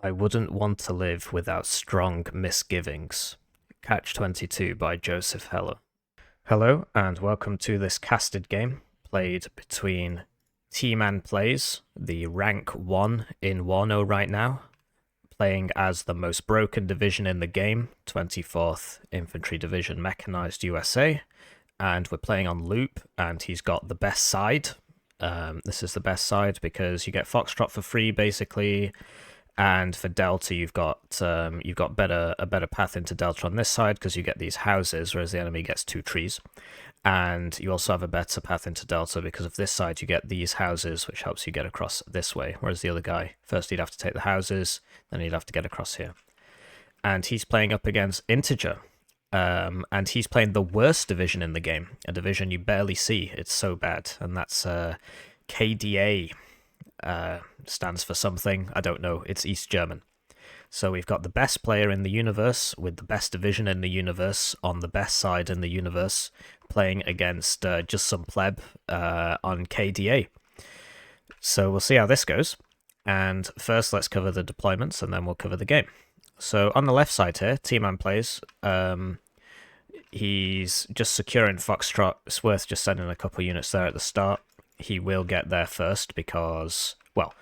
I wouldn't want to live without strong misgivings. Catch-22 by Joseph Heller. Hello, and welcome to this casted game, played between tmanplays, the rank 1 in Warno right now, playing as the most broken division in the game, 24th Infantry Division Mechanized USA, and we're playing on loop, and he's got the best side. This is the best side because you get Foxtrot for free, basically. And for Delta, you've got a better path into Delta on this side because you get these houses, whereas the enemy gets 2 trees. And you also have a better path into Delta because of this side you get these houses, which helps you get across this way. Whereas the other guy, first he'd have to take the houses, then he'd have to get across here. And he's playing up against Integer. And he's playing the worst division in the game, a division you barely see. It's so bad, and that's K.d.A. Stands for something, I don't know, it's East German. So we've got the best player in the universe with the best division in the universe on the best side in the universe playing against just some pleb on K.d.A. So we'll see how this goes. And first let's cover the deployments and then we'll cover the game. So on the left side here, tmanplays, he's just securing Foxtrot. It's worth just sending a couple units there at the start. He will get there first because, well,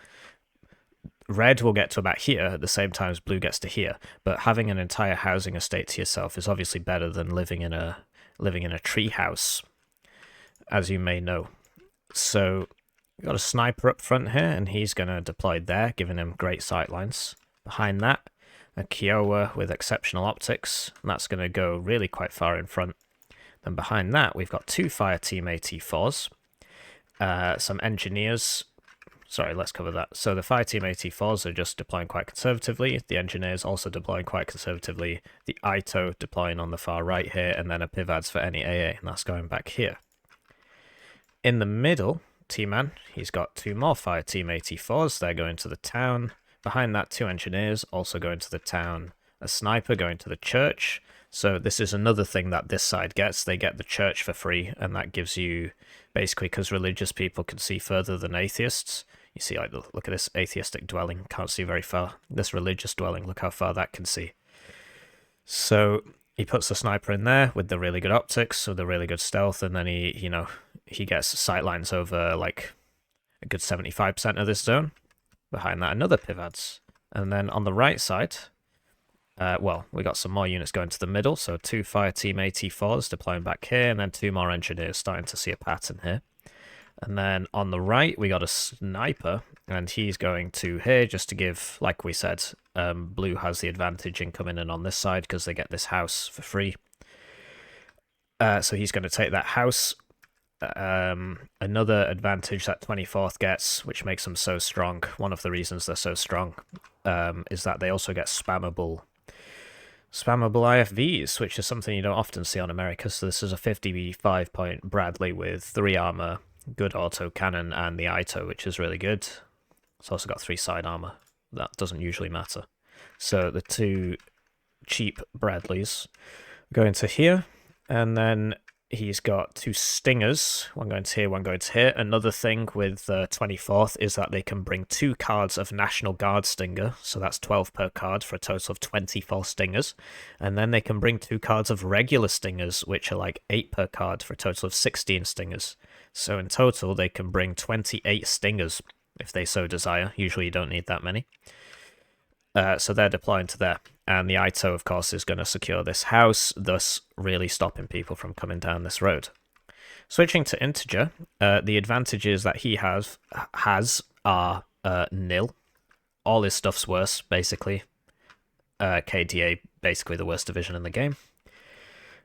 red will get to about here at the same time as blue gets to here, but having an entire housing estate to yourself is obviously better than living in a tree house, as you may know. So we've got a sniper up front here, and he's going to deploy there, giving him great sight lines. Behind that, a Kiowa with exceptional optics, and that's going to go really quite far in front. Then behind that, we've got 2 fire team AT4s. Some engineers. Sorry, let's cover that. So the fire team AT4s are just deploying quite conservatively. The engineers also deploying quite conservatively. The ITO deploying on the far right here, and then a PIVADS for any AA, and that's going back here. In the middle, T-Man, he's got 2 more fire team AT4s. They're going to the town. Behind that, 2 engineers also going to the town. A sniper going to the church. So this is another thing that this side gets. They get the church for free, and that gives you, basically, because religious people can see further than atheists. You see, like, look at this atheistic dwelling, can't see very far. This religious dwelling, look how far that can see. So he puts the sniper in there with the really good optics, with the really good stealth, and then he gets sightlines over like a good 75% of this zone. Behind that, another PIVADS. And then on the right side, well, we got some more units going to the middle, so 2 fire team AT4s deploying back here, and then 2 more engineers, starting to see a pattern here. And then on the right, we got a sniper, and he's going to here just to give, like we said, blue has the advantage in coming in on this side because they get this house for free. So he's going to take that house. Another advantage that 24th gets, which makes them so strong, one of the reasons they're so strong, is that they also get spammable IFVs, which is something you don't often see on America. So this is a 55-point Bradley with 3 armor, good auto cannon, and the ITO, which is really good. It's also got 3 side armor. That doesn't usually matter. So the 2 cheap Bradleys go into here, and then he's got 2 stingers, one going to here, one going to here. Another thing with 24th is that they can bring 2 cards of National Guard stinger, so that's 12 per card for a total of 24 stingers. And then they can bring 2 cards of regular stingers, which are like 8 per card for a total of 16 stingers. So in total, they can bring 28 stingers if they so desire. Usually you don't need that many. So they're deploying to there. And the ITO, of course, is going to secure this house, thus really stopping people from coming down this road. Switching to Integer, the advantages that he has are nil. All his stuff's worse, basically. K.d.A, basically the worst division in the game.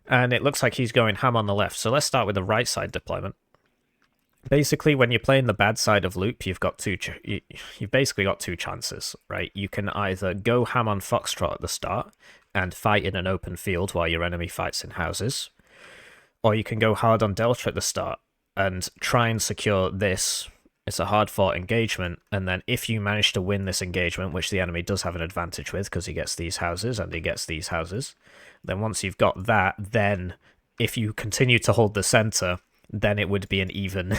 And it looks like he's going ham on the left. So let's start with the right side deployment. Basically, when you're playing the bad side of loop, you've basically got 2 chances, right? You can either go ham on Foxtrot at the start and fight in an open field while your enemy fights in houses, or you can go hard on Delta at the start and try and secure this. It's a hard-fought engagement, and then if you manage to win this engagement, which the enemy does have an advantage with because he gets these houses and he gets these houses, then once you've got that, then if you continue to hold the center, then it would be an even.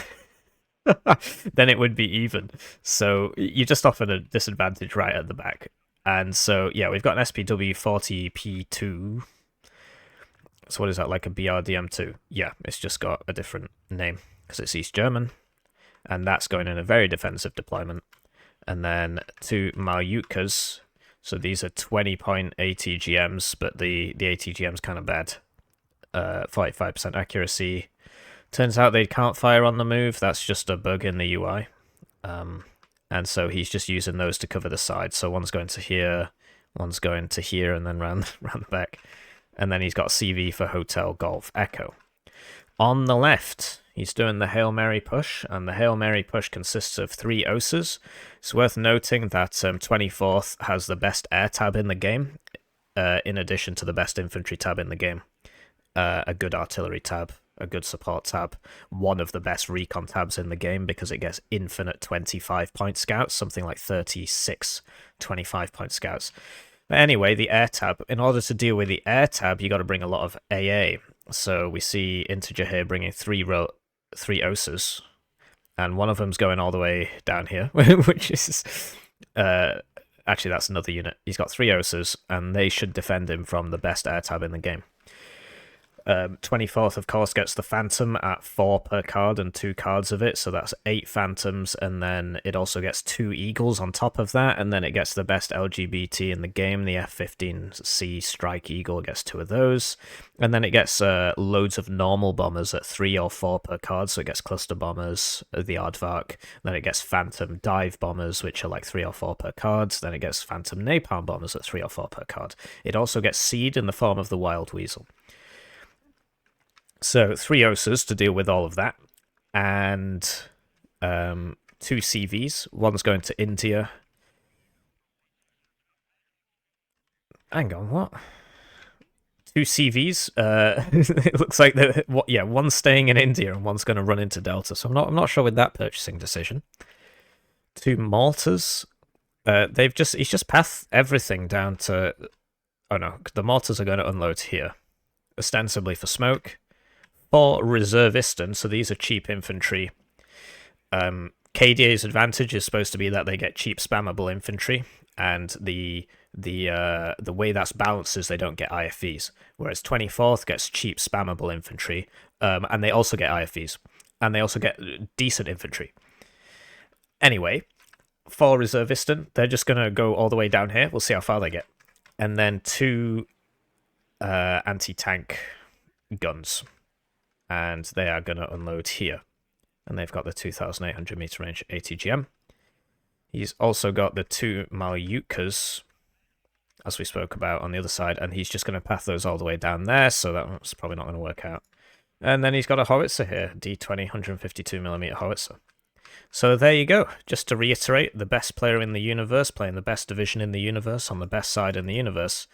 Then it would be even. So you're just offered a disadvantage right at the back. And so, yeah, we've got an SPW40P2. So what is that, like a BRDM2? Yeah, it's just got a different name because it's East German. And that's going in a very defensive deployment. And then 2 Malyutkas. So these are 20-point ATGMs, but the ATGM's kind of bad. 45% accuracy. Turns out they can't fire on the move. That's just a bug in the UI. And so he's just using those to cover the side. So one's going to here, one's going to here, and then round the back. And then he's got CV for Hotel Golf Echo. On the left, he's doing the Hail Mary push, and the Hail Mary push consists of 3 OSAs. It's worth noting that 24th has the best air tab in the game, in addition to the best infantry tab in the game. A good artillery tab, a good support tab, one of the best recon tabs in the game because it gets infinite 25-point scouts, something like 36 25-point scouts. But anyway, the air tab, in order to deal with the air tab, you got to bring a lot of AA. So we see Integer here bringing 3 OSAs, and one of them's going all the way down here, which is... actually, that's another unit. He's got 3 OSAs, and they should defend him from the best air tab in the game. 24th, of course, gets the Phantom at 4 per card and 2 cards of it, so that's 8 Phantoms, and then it also gets 2 Eagles on top of that, and then it gets the best LGBT in the game, the F-15C Strike Eagle gets 2 of those, and then it gets loads of normal bombers at 3 or 4 per card, so it gets cluster bombers, the Aardvark, then it gets Phantom dive bombers, which are like 3 or 4 per card, then it gets Phantom napalm bombers at 3 or 4 per card. It also gets Seed in the form of the Wild Weasel. So 3 OSAs to deal with all of that, and 2 CVs. One's going to India. Hang on, what? 2 CVs. It looks like one's staying in India and one's going to run into Delta. So I'm not sure with that purchasing decision. 2 mortars. He's just pathed everything down to. Oh no, the mortars are going to unload here, ostensibly for smoke. 4 Reservistan, so these are cheap infantry. K.d.A's advantage is supposed to be that they get cheap spammable infantry, and the way that's balanced is they don't get IFVs, whereas 24th gets cheap spammable infantry, and they also get IFVs, and they also get decent infantry. Anyway, 4 Reservistan, they're just going to go all the way down here. We'll see how far they get. And then 2 anti-tank guns. And they are going to unload here. And they've got the 2,800 meter range ATGM. He's also got the 2 Malyutkas, as we spoke about, on the other side, and he's just going to path those all the way down there, so that's probably not going to work out. And then he's got a howitzer here, D20 152mm howitzer. So there you go. Just to reiterate, the best player in the universe, playing the best division in the universe, on the best side in the universe,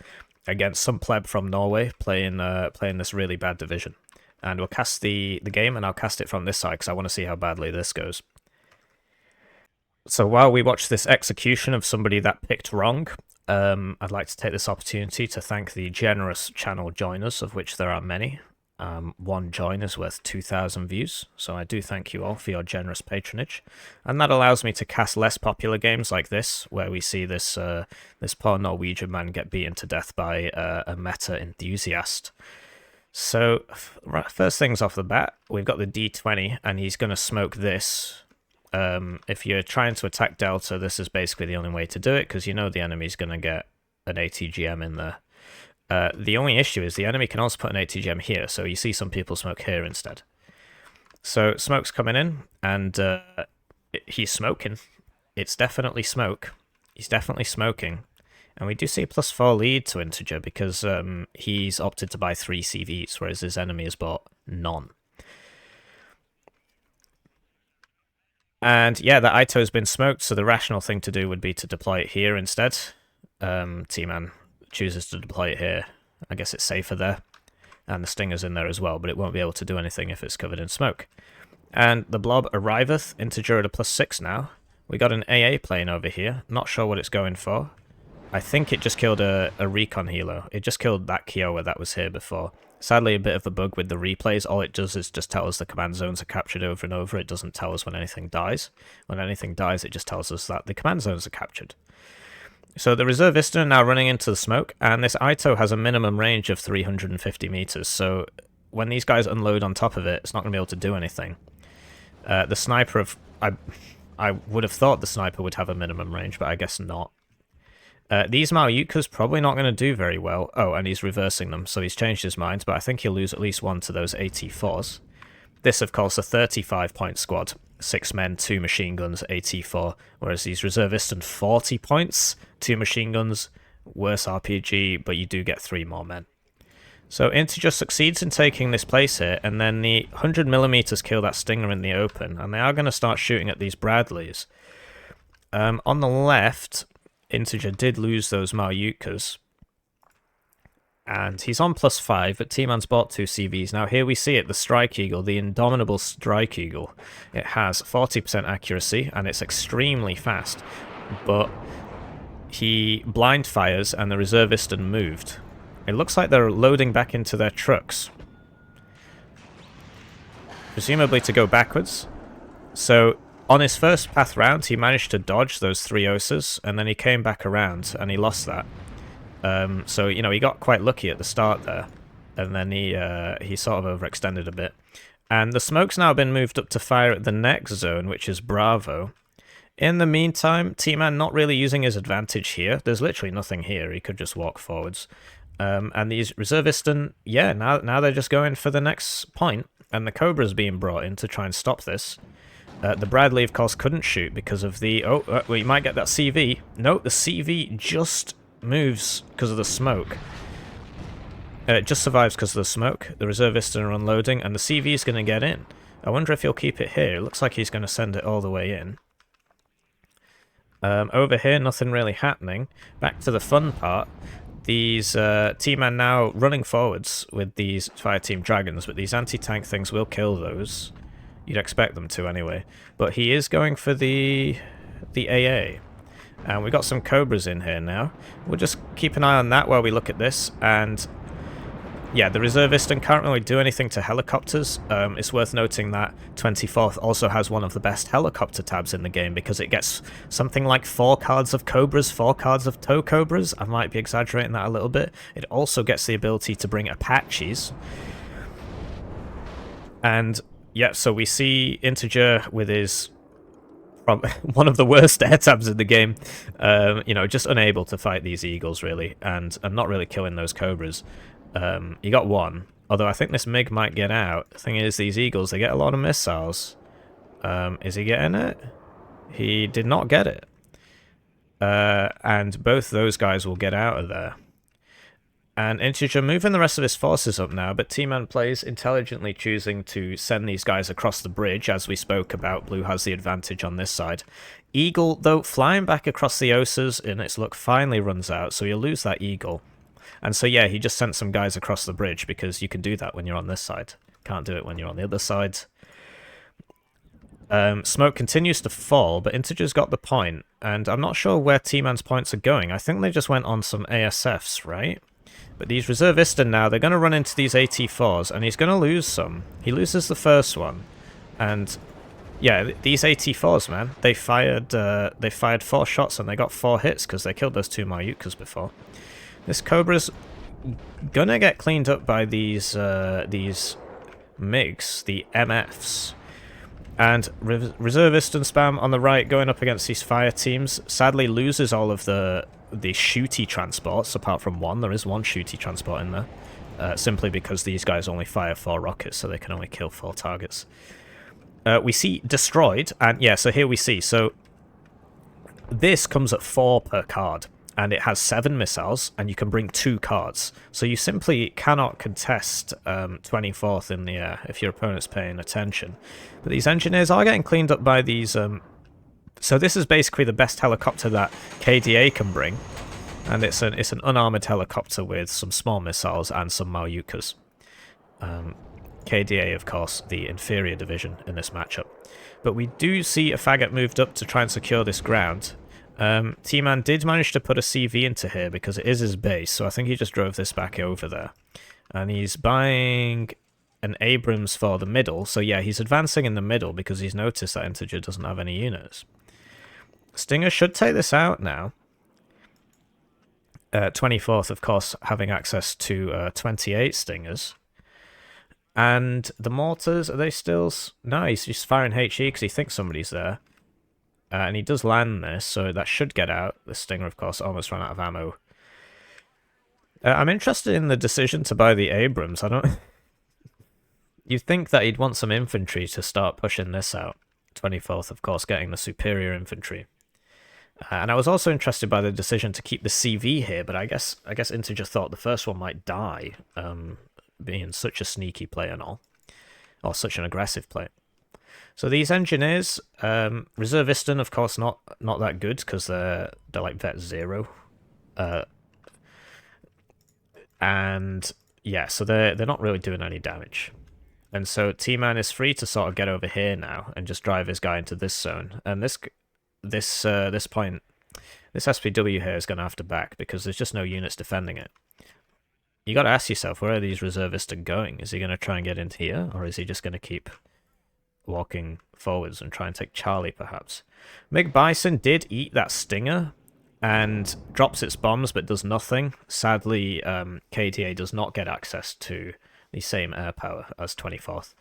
against some pleb from Norway, playing this really bad division. And we'll cast the game, and I'll cast it from this side because I want to see how badly this goes. So while we watch this execution of somebody that picked wrong, I'd like to take this opportunity to thank the generous channel joiners, of which there are many. 1 join is worth 2,000 views, so I do thank you all for your generous patronage. And that allows me to cast less popular games like this, where we see this poor Norwegian man get beaten to death by a meta enthusiast. So, first things off the bat, we've got the D20, and he's going to smoke this. If you're trying to attack Delta, this is basically the only way to do it, because you know the enemy's going to get an ATGM in there. The only issue is the enemy can also put an ATGM here, so you see some people smoke here instead. So, smoke's coming in, and he's smoking. It's definitely smoke. He's definitely smoking. And we do see a +4 lead to Integer because he's opted to buy 3 CVs, whereas his enemy has bought none. And yeah, the ITO's been smoked, so the rational thing to do would be to deploy it here instead. T-Man chooses to deploy it here. I guess it's safer there. And the Stinger's in there as well, but it won't be able to do anything if it's covered in smoke. And the blob arriveth, Integer at a +6 now. We got an AA plane over here, not sure what it's going for. I think it just killed a recon helo. It just killed that Kiowa that was here before. Sadly, a bit of a bug with the replays. All it does is just tell us the command zones are captured over and over. It doesn't tell us when anything dies. When anything dies, it just tells us that the command zones are captured. So the reservists are now running into the smoke, and this Ito has a minimum range of 350 meters, so when these guys unload on top of it, it's not going to be able to do anything. The sniper I would have thought the sniper would have a minimum range, but I guess not. These Maoyuka's probably not going to do very well. Oh, and he's reversing them, so he's changed his mind, but I think he'll lose at least one to those AT4s. This, of course, a 35-point squad. 6 men, 2 machine guns, AT4, whereas these reservists and 40 points, 2 machine guns, worse RPG, but you do get 3 more men. So Integer succeeds in taking this place here, and then the 100mm kill that Stinger in the open, and they are going to start shooting at these Bradleys. On the left, Integer did lose those Maoyukas, and he's on +5, but T-Man's bought 2 CVs. Now here we see it, the Strike Eagle, the indomitable Strike Eagle. It has 40% accuracy, and it's extremely fast, but he blind fires, and the reservist moved. It looks like they're loading back into their trucks, presumably to go backwards. So on his first path round, he managed to dodge those 3 Osas, and then he came back around, and he lost that. So, you know, he got quite lucky at the start there, and then he sort of overextended a bit. And the smoke's now been moved up to fire at the next zone, which is Bravo. In the meantime, T-Man not really using his advantage here. There's literally nothing here. He could just walk forwards. And these reservists, yeah, now they're just going for the next point, and the Cobra's being brought in to try and stop this. The Bradley, of course, couldn't shoot because of the... well, you might get that CV. No, the CV just moves because of the smoke. It just survives because of the smoke. The reservists are unloading, and the CV is going to get in. I wonder if he'll keep it here. It looks like he's going to send it all the way in. Over here, nothing really happening. Back to the fun part. These T-Man now running forwards with these Fireteam Dragons, but these anti-tank things will kill those. You'd expect them to anyway. But he is going for the AA. And we've got some Cobras in here now. We'll just keep an eye on that while we look at this. And yeah, the reservist can't really do anything to helicopters. It's worth noting that 24th also has one of the best helicopter tabs in the game, because it gets something like 4 cards of Cobras, 4 cards of Tow Cobras. I might be exaggerating that a little bit. It also gets the ability to bring Apaches. And yeah, so we see Integer with his... one of the worst air tabs in the game, you know, just unable to fight these Eagles, really, and not really killing those Cobras. He got 1, although I think this MiG might get out. The thing is, these Eagles, they get a lot of missiles. Is he getting it? He did not get it. And both those guys will get out of there. And Integer moving the rest of his forces up now, but tmanplays intelligently choosing to send these guys across the bridge. As we spoke about, Blue has the advantage on this side. Eagle, though, flying back across the Osas, and its luck finally runs out, so he'll lose that Eagle. And so, yeah, he just sent some guys across the bridge, because you can do that when you're on this side. Can't do it when you're on the other side. Smoke continues to fall, but Integer's got the point, and I'm not sure where T-Man's points are going. I think they just went on some ASFs, right? But these reservists now, they're going to run into these AT4s, and he's going to lose some. He loses the first one. And yeah, these AT4s, man, they fired 4 shots and they got 4 hits because they killed those 2 Maoyukas before. This Cobra's going to get cleaned up by these MiGs, the MFs. And reservist and spam on the right going up against these fire teams sadly loses all of the shooty transports, apart from 1. There is 1 shooty transport in there, simply because these guys only fire 4 rockets, so they can only kill 4 targets. We see destroyed, and yeah, so here we see, so this comes at 4 per card, and it has 7 missiles, and you can bring 2 cards. So you simply cannot contest 24th in the air if your opponent's paying attention. But these engineers are getting cleaned up by these... So this is basically the best helicopter that K.d.A can bring, and it's an unarmored helicopter with some small missiles and some Maoyukas. K.d.A, of course, the inferior division in this matchup. But we do see a faggot moved up to try and secure this ground. T-Man did manage to put a CV into here because it is his base, so I think he just drove this back over there. And he's buying an Abrams for the middle, so yeah, he's advancing in the middle because he's noticed that Integer doesn't have any units. Stinger should take this out now. 24th, of course, having access to 28 Stingers. And the mortars, are they still... No, he's just firing HE because he thinks somebody's there. And he does land this, so that should get out. The Stinger, of course, almost ran out of ammo. I'm interested in the decision to buy the Abrams. I don't... You'd think that he'd want some infantry to start pushing this out. 24th, of course, getting the superior infantry. And I was also interested by the decision to keep the CV here, but I guess Integer thought the first one might die, being such a sneaky play and all. Or such an aggressive play. So these engineers, Reservistan, of course, not that good, because they're like Vet 0. And yeah, so they're not really doing any damage. And so T-Man is free to sort of get over here now and just drive his guy into this zone. And this point, this SPW here is going to have to back because there's just no units defending it. You got to ask yourself, where are these Reservistan going? Is he going to try and get into here, or is he just going to keep walking forwards and try and take Charlie, perhaps? McBison did eat that Stinger and drops its bombs but does nothing. Sadly, K.d.A does not get access to the same air power as 24th.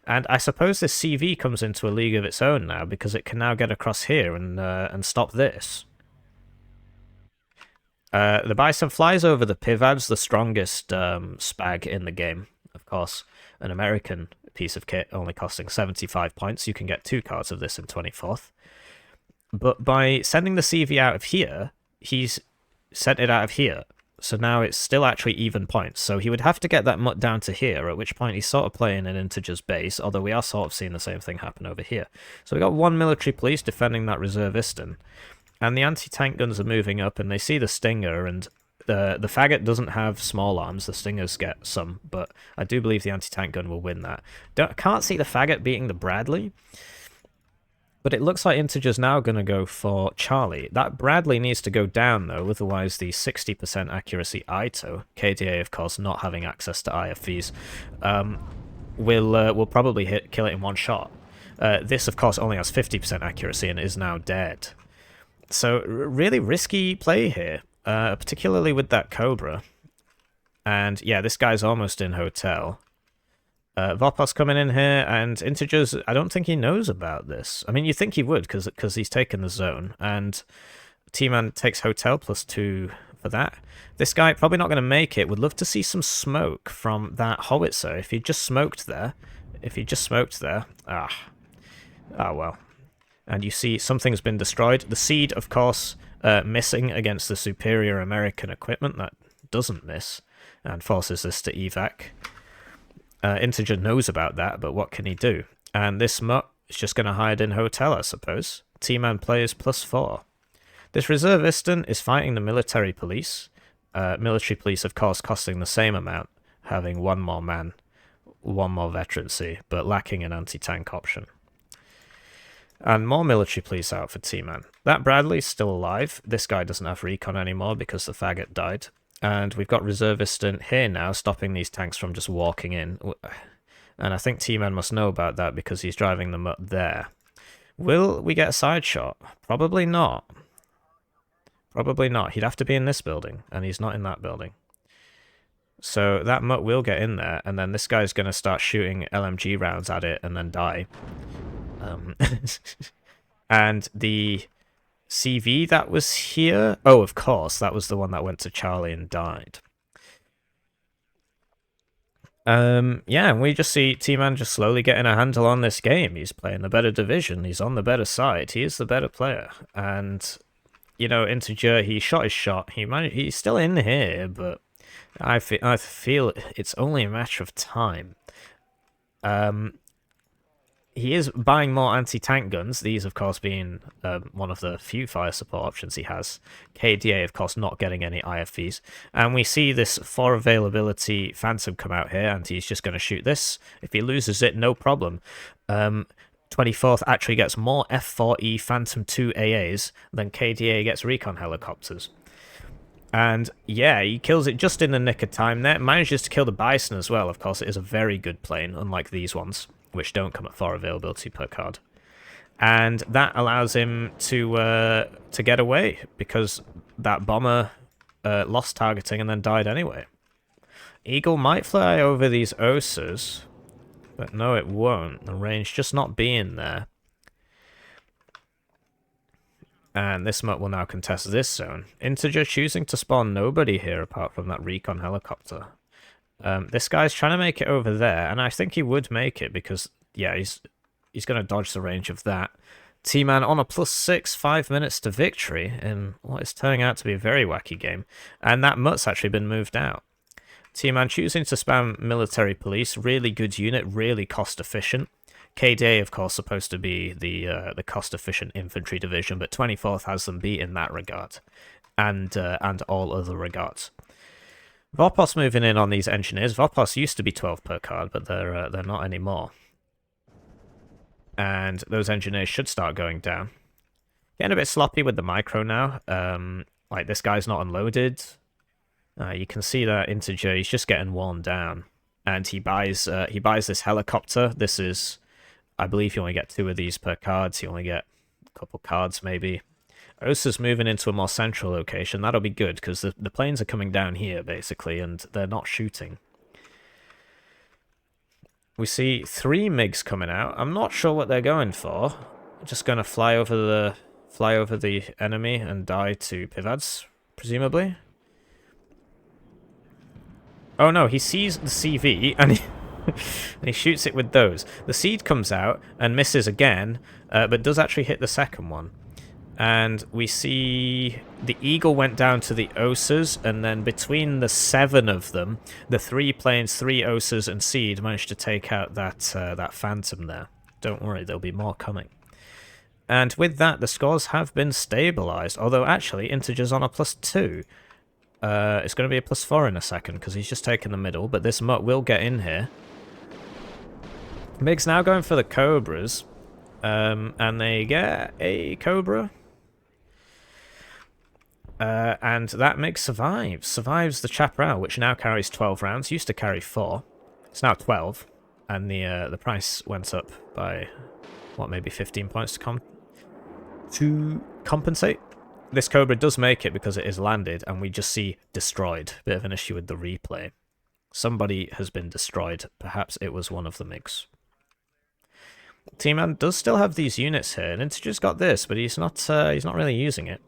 And I suppose this CV comes into a league of its own now because it can now get across here and stop this. The Bison flies over the Pivabs, the strongest spag in the game. Of course, an American piece of kit only costing 75 points. You can get 2 cards of this in 24th. But by sending the CV out of here, he's sent it out of here. So now it's still actually even points. So he would have to get that mutt down to here, at which point he's sort of playing an Integer's base, although we are sort of seeing the same thing happen over here. So we got 1 military police defending that Reservistan. And the anti-tank guns are moving up, and they see the Stinger, and the Faggot doesn't have small arms. The Stingers get some, but I do believe the anti-tank gun will win that. Can't see the Faggot beating the Bradley. But it looks like Integer's now going to go for Charlie. That Bradley needs to go down, though, otherwise the 60% accuracy ITO, K.d.A, of course, not having access to IFVs, will probably kill it in one shot. This, of course, only has 50% accuracy and is now dead. So, really risky play here, particularly with that Cobra. And, yeah, this guy's almost in hotel. Vopos coming in here, and Integer's, I don't think he knows about this. I mean, you think he would, because he's taken the zone, and T-Man takes hotel +2 for that. This guy probably not going to make it. Would love to see some smoke from that howitzer. If he just smoked there, well. And you see something's been destroyed. The seed, of course, missing against the superior American equipment. That doesn't miss, and forces this to evac. Integer knows about that, but what can he do? And this mutt is just going to hide in hotel, I suppose. tmanplays +4. This Reservistan is fighting the military police. Military police, of course, costing the same amount, having 1 more man, 1 more veterancy, but lacking an anti-tank option. And more military police out for T-Man. That Bradley's still alive. This guy doesn't have recon anymore because the Faggot died. And we've got Reservistan here now, stopping these tanks from just walking in. And I think T-Man must know about that because he's driving them up there. Will we get a side shot? Probably not. Probably not. He'd have to be in this building, and he's not in that building. So that mutt will get in there, and then this guy's going to start shooting LMG rounds at it and then die. And the CV that was here... Oh, of course, that was the one that went to Charlie and died. Yeah, and we just see T-Man just slowly getting a handle on this game. He's playing the better division. He's on the better side. He is the better player. And, you know, Integer, he shot his shot. He's still in here, but I feel it's only a matter of time. He is buying more anti-tank guns, these, of course, being one of the few fire support options he has. K.d.A, of course, not getting any IFVs. And we see this 4 availability Phantom come out here, and he's just going to shoot this. If he loses it, no problem. 24th actually gets more F4E Phantom 2 AAs than K.d.A gets recon helicopters. And, yeah, he kills it just in the nick of time there. Manages to kill the Bison as well, of course. It is a very good plane, unlike these ones, which don't come at 4 availability per card. And that allows him to get away, because that bomber lost targeting and then died anyway. Eagle might fly over these Osas, but no, it won't. The range just not being there. And this mutt will now contest this zone. Integer choosing to spawn nobody here apart from that recon helicopter. This guy's trying to make it over there, and I think he would make it because, yeah, he's going to dodge the range of that. T-Man on a +6, 5 minutes to victory in what is turning out to be a very wacky game. And that mutt's actually been moved out. T-Man choosing to spam military police, really good unit, really cost efficient. K.d.A, of course, supposed to be the cost-efficient infantry division, but 24th has them beat in that regard, and all other regards. Vopos moving in on these engineers. Vopos used to be 12 per card, but they're not anymore. And those engineers should start going down. Getting a bit sloppy with the micro now. Like, this guy's not unloaded. You can see that Integer, he's just getting worn down. And he buys this helicopter. This is, I believe you only get 2 of these per card, so you only get a couple cards maybe. Osa's moving into a more central location. That'll be good, because the planes are coming down here, basically, and they're not shooting. We see 3 MiGs coming out. I'm not sure what they're going for. Just going to fly over the enemy and die to Pivads, presumably. Oh no, he sees the CV and he shoots it with those. The Seed comes out and misses again, but does actually hit the second one. And we see the Eagle went down to the Osas, and then between the 7 of them, the 3 planes, 3 Osas and Seed managed to take out that Phantom there. Don't worry, there'll be more coming. And with that, the scores have been stabilized, although actually Integer's on a +2. It's going to be a +4 in a second, because he's just taken the middle, but this mutt will get in here. MiG's now going for the Cobras, and they get a Cobra. And that MiG survives the Chaparral, which now carries 12 rounds. Used to carry 4. It's now 12, and the price went up by, what, maybe 15 points to compensate. This Cobra does make it because it is landed, and we just see destroyed. Bit of an issue with the replay. Somebody has been destroyed. Perhaps it was one of the MiGs. T-Man does still have these units here, and Integer's got this, but he's not really using it.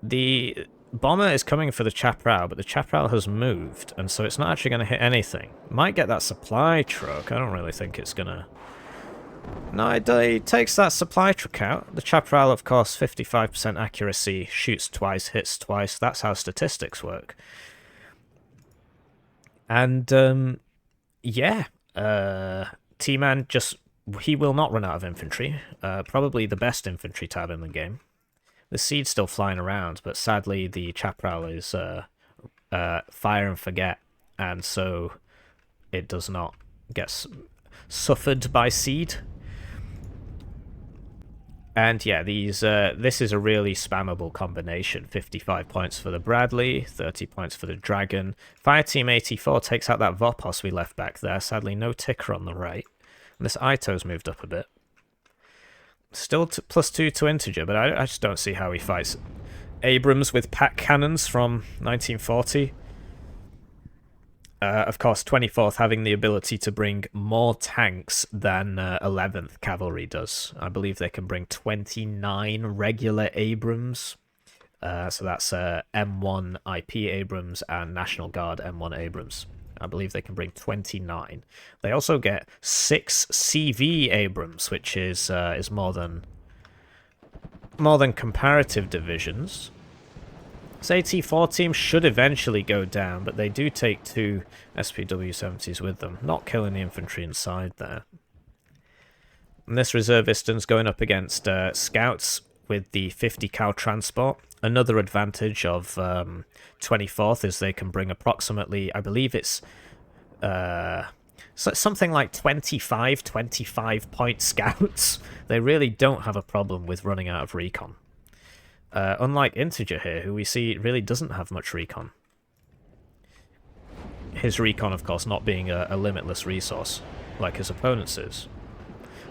The bomber is coming for the Chaparral, but the Chaparral has moved, and so it's not actually going to hit anything. Might get that supply truck. I don't really think it's going to... No, it takes that supply truck out. The Chaparral, of course, 55% accuracy, shoots twice, hits twice. That's how statistics work. And, yeah. T-Man just... He will not run out of infantry. Probably the best infantry tab in the game. The Seed's still flying around, but sadly the Chaparral is fire and forget, and so it does not get suffered by Seed. And yeah, this is a really spammable combination. 55 points for the Bradley, 30 points for the Dragon. Fireteam 84 takes out that Vopos we left back there. Sadly, no ticker on the right. And this Ito's moved up a bit. Still +2 to Integer, but I just don't see how he fights Abrams with pack cannons from 1940. Of course, 24th having the ability to bring more tanks than 11th Cavalry does. I believe they can bring 29 regular Abrams. So that's M1 IP Abrams and National Guard M1 Abrams. I believe they can bring 29. They also get 6 CV Abrams, which is more than comparative divisions. This AT4 team should eventually go down, but they do take 2 SPW-70s with them, not killing the infantry inside there. And this reservist's going up against scouts with the 50 cal transport. Another advantage of 24th is they can bring approximately, I believe it's something like 25 point scouts. They really don't have a problem with running out of recon. Unlike Integer here, who we see really doesn't have much recon. His recon, of course, not being a limitless resource like his opponent's is.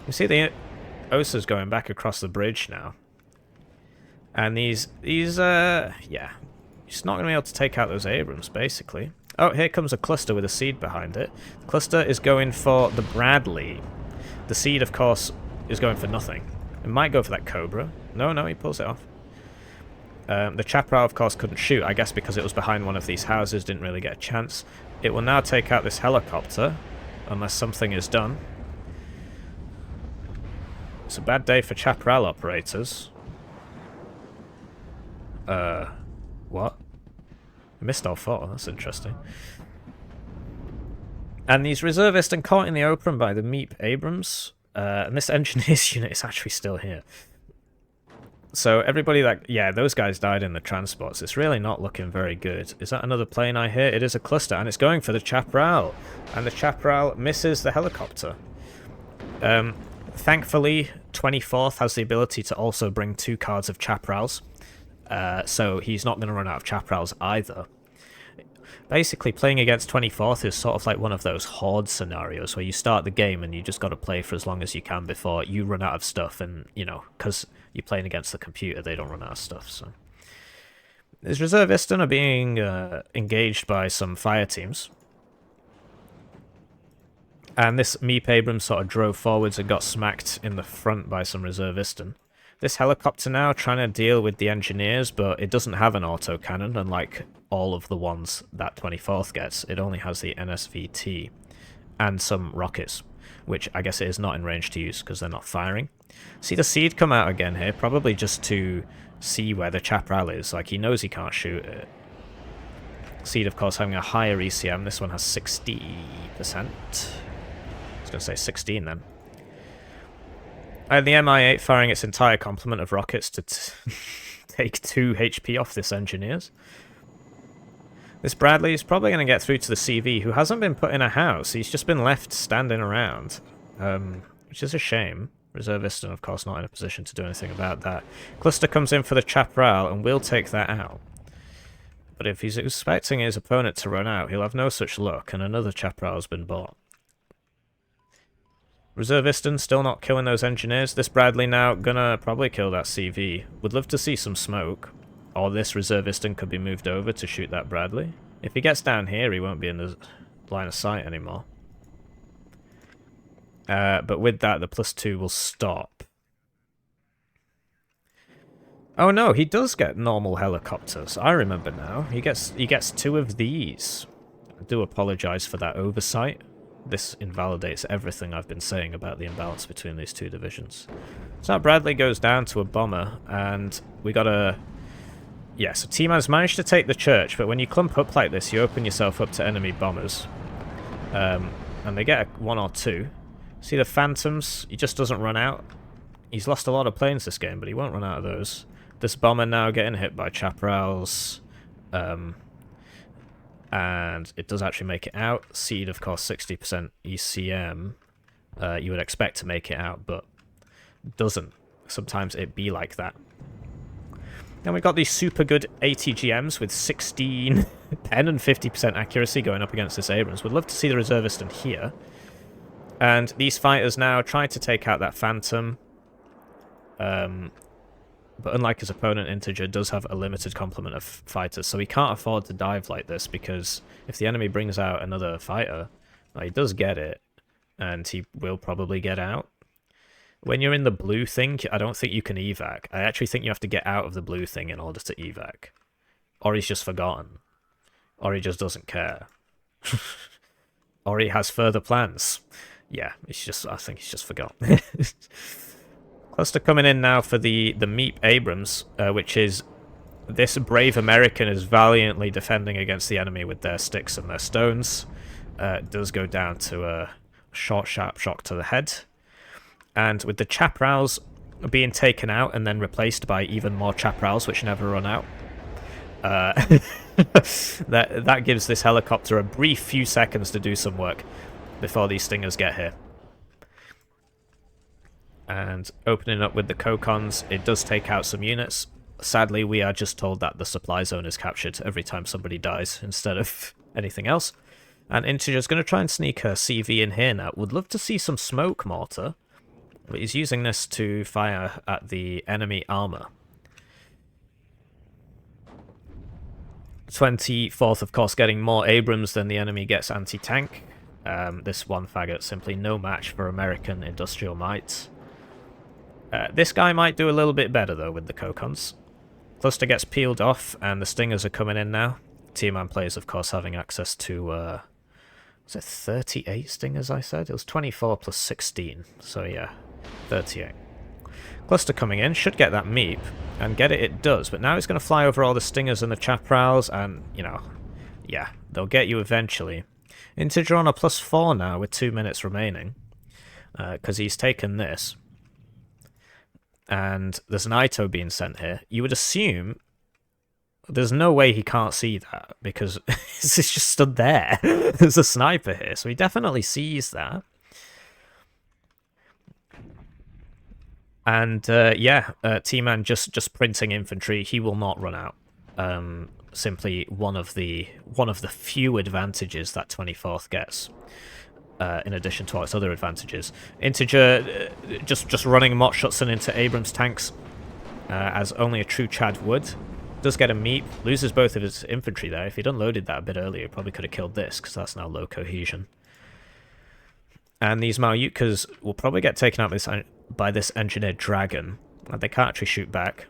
We see the Osa's going back across the bridge now. And yeah, He's not going to be able to take out those Abrams, basically. Oh, here comes a cluster with a seed behind it. The cluster is going for the Bradley. The seed, of course, is going for nothing. It might go for that Cobra. No, he pulls it off. The Chaparral, of course, couldn't shoot, I guess because it was behind one of these houses, didn't really get a chance. It will now take out this helicopter, unless something is done. It's a bad day for Chaparral operators. What? I missed all four, that's interesting. And he's reservist and caught in the open by the Meep Abrams. And this engineer's unit is actually still here. So everybody that... Yeah, those guys died in the transports. It's really not looking very good. Is that another plane I hear? It is a cluster, and it's going for the Chaparral. And the Chaparral misses the helicopter. Thankfully, 24th has the ability to also bring 2 cards of Chaparrals. So he's not going to run out of Chaparrals either. Basically, playing against 24th is sort of like one of those horde scenarios where you start the game and you just got to play for as long as you can before you run out of stuff. And, you know, because you're playing against the computer, they don't run out of stuff. So his reservists are being engaged by some fire teams. And this Meep Abrams sort of drove forwards and got smacked in the front by some reservistan. This helicopter now trying to deal with the engineers, but it doesn't have an autocannon, unlike all of the ones that 24th gets. It only has the NSVT and some rockets, which I guess it is not in range to use because they're not firing. See the seed come out again here, probably just to see where the Chaparral is. Like, he knows he can't shoot it. Seed, of course, having a higher ECM. This one has 60%. I was going to say 16 then. And the MI8 firing its entire complement of rockets to take 2 HP off this engineers. This Bradley is probably going to get through to the CV, who hasn't been put in a house. He's just been left standing around, which is a shame. Reservistan, of course, not in a position to do anything about that. Cluster comes in for the Chaparral and will take that out. But if he's expecting his opponent to run out, he'll have no such luck, and another Chaparral has been bought. Reservistan still not killing those engineers. This Bradley now gonna probably kill that CV. Would love to see some smoke. Or this Reservistan could be moved over to shoot that Bradley. If he gets down here, he won't be in the line of sight anymore. But with that, the +2 will stop. Oh no, he does get normal helicopters. I remember now. He gets 2 of these. I do apologise for that oversight. This invalidates everything I've been saying about the imbalance between these 2 divisions. So now Bradley goes down to a bomber, and we got a... Yeah, so T-Man's managed to take the church, but when you clump up like this, you open yourself up to enemy bombers. And they get 1 or 2. See the Phantoms? He just doesn't run out. He's lost a lot of planes this game, but he won't run out of those. This bomber now getting hit by Chaparrals. And it does actually make it out. Seed, of course, 60% ECM. You would expect to make it out, but doesn't. Sometimes it be like that. Then we've got these super good ATGMs with 16 pen and 50% accuracy going up against this Abrams. Would love to see the Reservistan here. And these fighters now try to take out that Phantom. But unlike his opponent, Integer does have a limited complement of fighters, so he can't afford to dive like this, because if the enemy brings out another fighter, well, he does get it, and he will probably get out. When you're in the blue thing, I don't think you can evac. I actually think you have to get out of the blue thing in order to evac. Or he's just forgotten. Or he just doesn't care. Or he has further plans. Yeah, I think he's just forgotten. Cluster coming in now for the Meep Abrams, which is this brave American is valiantly defending against the enemy with their sticks and their stones. It does go down to a short, sharp shock to the head. And with the Chaparrals being taken out and then replaced by even more Chaparrals, which never run out, that gives this helicopter a brief few seconds to do some work before these stingers get here. And opening up with the Kokons, it does take out some units. Sadly, we are just told that the supply zone is captured every time somebody dies instead of anything else. And Integer's going to try and sneak her CV in here now. Would love to see some smoke mortar, but he's using this to fire at the enemy armor. 24th, of course, getting more Abrams than the enemy gets anti-tank. This one faggot, simply no match for American industrial might. This guy might do a little bit better, though, with the Kokons. Cluster gets peeled off, and the Stingers are coming in now. tmanplays, of course, having access to... was it 38 Stingers, I said? It was 24 plus 16, so yeah, 38. Cluster coming in, should get that meep, and get it does, but now it's going to fly over all the Stingers and the Chaparrals, and, you know, yeah, they'll get you eventually. Integer on a +4 now with 2 minutes remaining, because he's taken this. And there's an Ito being sent here. You would assume there's no way he can't see that, because it's just stood there. There's a sniper here, so he definitely sees that. And yeah, T-Man just printing infantry. He will not run out. Simply one of the few advantages that 24th gets. In addition to all its other advantages. Integer just running Mott Schutzen into Abrams tanks, as only a true Chad would. Does get a meep, loses both of his infantry there. If he'd unloaded that a bit earlier, probably could have killed this, because that's now low cohesion. And these Malyutkas will probably get taken out by this engineered dragon. And they can't actually shoot back.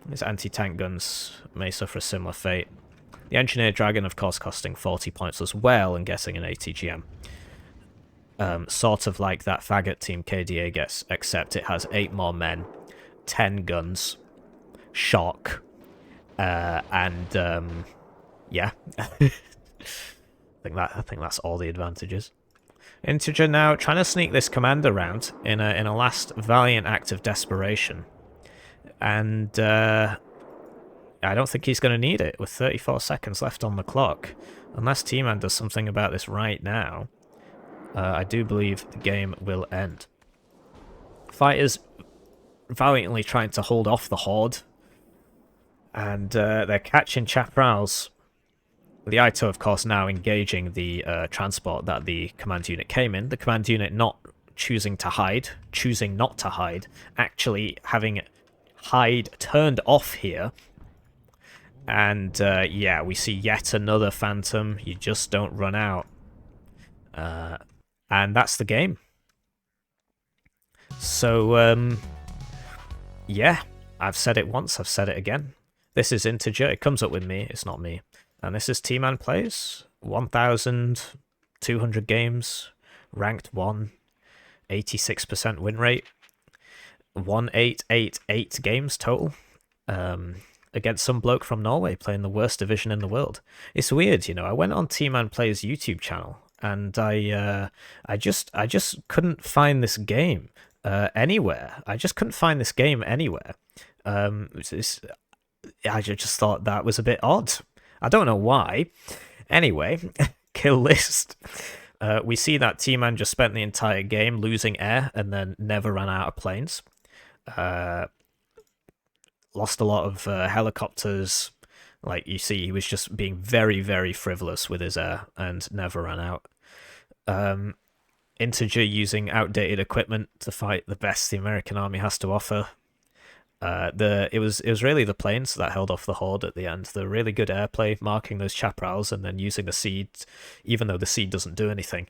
His anti-tank guns may suffer a similar fate. The engineered dragon, of course, costing 40 points as well and getting an ATGM. Sort of like that faggot team K.D.A gets, except it has 8 more men, 10 guns, shock, and yeah, I think that's all the advantages. Integer now trying to sneak this commander round in a last valiant act of desperation, and I don't think he's going to need it with 34 seconds left on the clock, unless T-Man does something about this right now. I do believe the game will end. Fighters valiantly trying to hold off the horde, and they're catching Chaparrals. The Ito, of course, now engaging the transport that the command unit came in. The command unit not choosing not to hide, actually having hide turned off here. And yeah, we see yet another Phantom. You just don't run out. And that's the game. So, yeah, I've said it once, I've said it again. This is Integer, it comes up with me, it's not me. And this is tmanplays, 1,200 games, ranked 1, 86% win rate, 1888 games total, against some bloke from Norway playing the worst division in the world. It's weird, you know, I went on tmanplays YouTube channel, and I just couldn't find this game anywhere. I just couldn't find this game anywhere. I just thought that was a bit odd. I don't know why. Anyway, kill list. We see that T-Man just spent the entire game losing air and then never ran out of planes. Lost a lot of helicopters. Like, you see, he was just being very, very frivolous with his air and never ran out. Integer using outdated equipment to fight the best the American army has to offer. It was really the planes that held off the horde at the end. The really good airplay, marking those chaparrals and then using the seed, even though the seed doesn't do anything,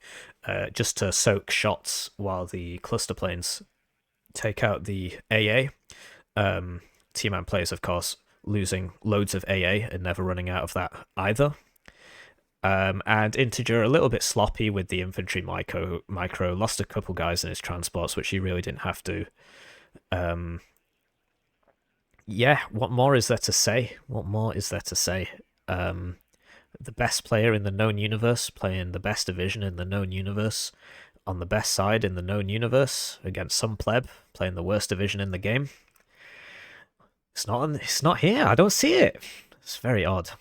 just to soak shots while the cluster planes take out the AA. tmanplays, of course, losing loads of AA and never running out of that either. And Integer a little bit sloppy with the infantry micro, lost a couple guys in his transports, which he really didn't have to. Yeah, what more is there to say? What more is there to say? The best player in the known universe playing the best division in the known universe on the best side in the known universe against some pleb playing the worst division in the game. It's not here. I don't see it. It's very odd.